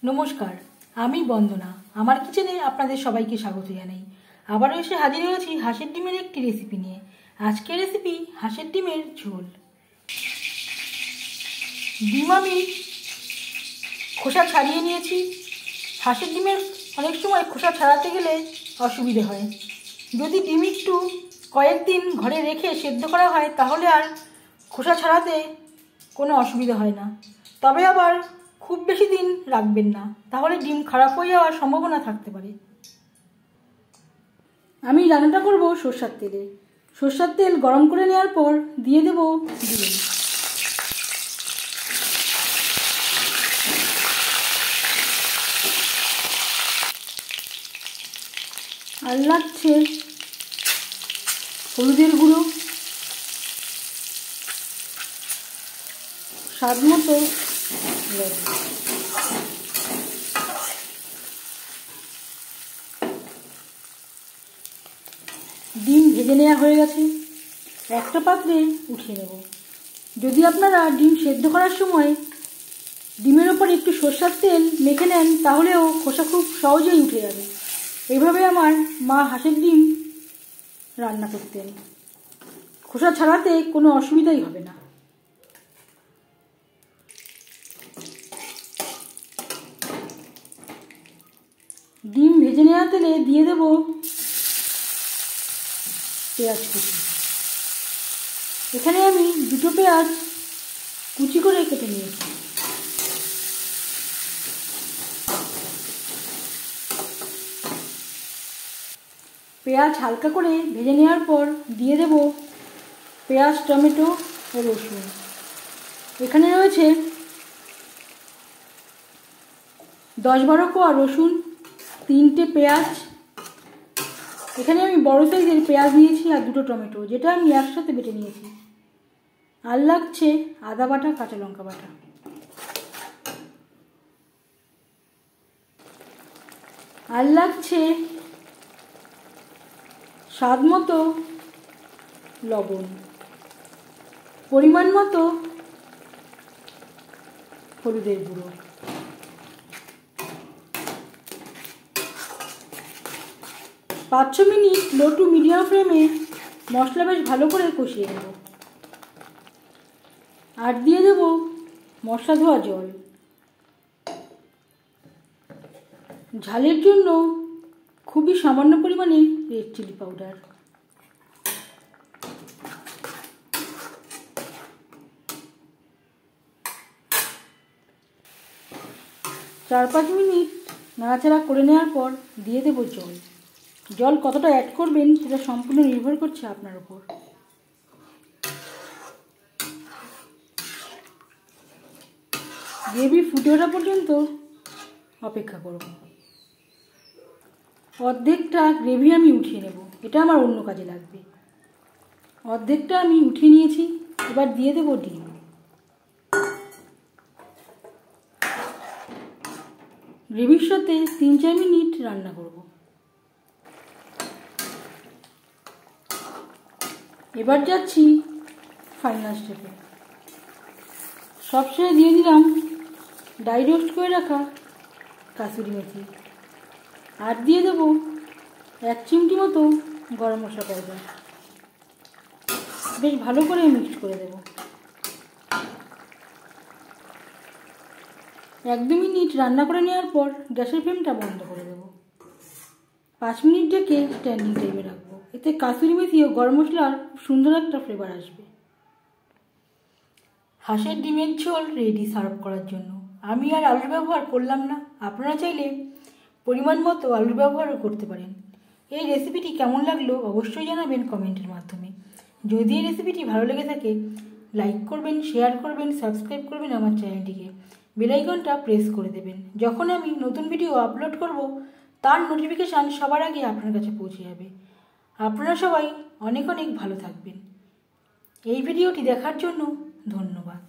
নমস্কার, আমি বন্দনা। আমার কিচেনে আপনাদের সবাইকে স্বাগত জানাই। আবারও এসে হাজির হয়েছি হাঁসের ডিমের একটি রেসিপি নিয়ে। আজকের রেসিপি হাঁসের ডিমের ঝোল। ডিম আমি খোসা ছাড়িয়ে নিয়েছি। হাঁসের ডিমের অনেক সময় খোসা ছাড়াতে গেলে অসুবিধে হয়। যদি ডিম একটু কয়েকদিন ঘরে রেখে সেদ্ধ করা হয় তাহলে আর খোসা ছাড়াতে কোনো অসুবিধা হয় না। তবে আবার খুব বেশি দিন রাখবেন না, তাহলে ডিম খারাপ হয়ে যাওয়ার সম্ভাবনা থাকতে পারে। আমি রান্নাটা করব সরষের তেলে। সরষের তেল গরম করে নেওয়ার পর দিয়ে দেব ডিম। আর লাগছে হলুদের গুঁড়ো, স্বাদ মতো লবণ। ডিম ভেজে নেওয়া হয়ে গেছে, একটা পাত্রে উঠিয়ে নেব। যদি আপনারা ডিম সেদ্ধ করার সময় ডিমের ওপর একটু সরষের তেল মেখে নেন তাহলেও খোসা খুব সহজেই উঠে যাবে। এইভাবে আমার মা হাঁসের ডিম রান্না করতেন, খোসা ছাড়াতে কোনো অসুবিধাই হবে না। ডিম ভেজে নেওয়া তেলে দিয়ে দেব পেঁয়াজ কুচি। এখানে আমি দুটো পেঁয়াজ কুচি করে কেটে নিয়েছি। পেঁয়াজ হালকা করে ভেজে নেওয়ার পর দিয়ে দেব পেঁয়াজ, টমেটো ও রসুন। এখানে রয়েছে 10-12 কোয়া রসুন, 3টে পেঁয়াজ। এখানে আমি বড় সাইজের পেঁয়াজ নিয়েছি আর 2টো টমেটো, যেটা আমি একসাথে বেটে নিয়েছি। আর লাগছে আদা বাটা, কাঁচা লঙ্কা বাটা। আর লাগছে স্বাদ মতো লবণ, পরিমাণ মতো হলুদের গুঁড়ো। পাঁচ ছ মিনিট লো টু মিডিয়াম ফ্লেমে মশলা বেশ ভালো করে কষিয়ে নেব। আর দিয়ে দেব মশলা ধোয়া জল। ঝালের জন্য খুবই সামান্য পরিমাণে রেড চিলি পাউডার। চার 5 মিনিট নাড়াচাড়া করে নেওয়ার পর দিয়ে দেব জল। জল কতটা অ্যাড করবেন সেটা সম্পূর্ণ নির্ভর করছে আপনার উপর। গ্রেভি ফুটে ওঠা পর্যন্ত অপেক্ষা করব। অর্ধেকটা গ্রেভি আমি উঠিয়ে নেব, এটা আমার অন্য কাজে লাগবে। অর্ধেকটা আমি উঠিয়ে নিয়েছি, এবার দিয়ে দেব ডিম। গ্রেভির সাথে 3-4 মিনিট রান্না করব। এবার যাচ্ছি ফাইনাল স্টেপে। সবশেষে দিয়ে দিলাম ড্রাই রোস্ট করে রাখা কাসুরি মেথি। আর দিয়ে দেব 1 চিমটি মতো গরম মশলা পাউডার। বেশ ভালো করে মিক্স করে দেব। 1-2 মিনিট রান্না করে নেওয়ার পর গ্যাসের ফ্লেমটা বন্ধ করে দেব। 5 মিনিট ঢেকে স্ট্যান্ডিং টাইমে রাখবো। এতে কাসুরি মেথি ও গরম মশলার সুন্দর একটা ফ্লেভার আসবে। হাঁসের ডিমের ঝোল রেডি সার্ভ করার জন্য। আমি আর আলুর ব্যবহার করলাম না, আপনারা চাইলে পরিমাণ মতো আলুর ব্যবহারও করতে পারেন। এই রেসিপিটি কেমন লাগলো অবশ্যই জানাবেন কমেন্টের মাধ্যমে। যদি এই রেসিপিটি ভালো লেগে থাকে লাইক করবেন, শেয়ার করবেন, সাবস্ক্রাইব করবেন আমার চ্যানেলটিকে। বেল আইকনটা প্রেস করে দেবেন। যখন আমি নতুন ভিডিও আপলোড করব তার নোটিফিকেশান সবার আগে আপনার কাছে পৌঁছে যাবে। আপনারা সবাই অনেক অনেক ভালো থাকবেন। এই ভিডিওটি দেখার জন্য ধন্যবাদ।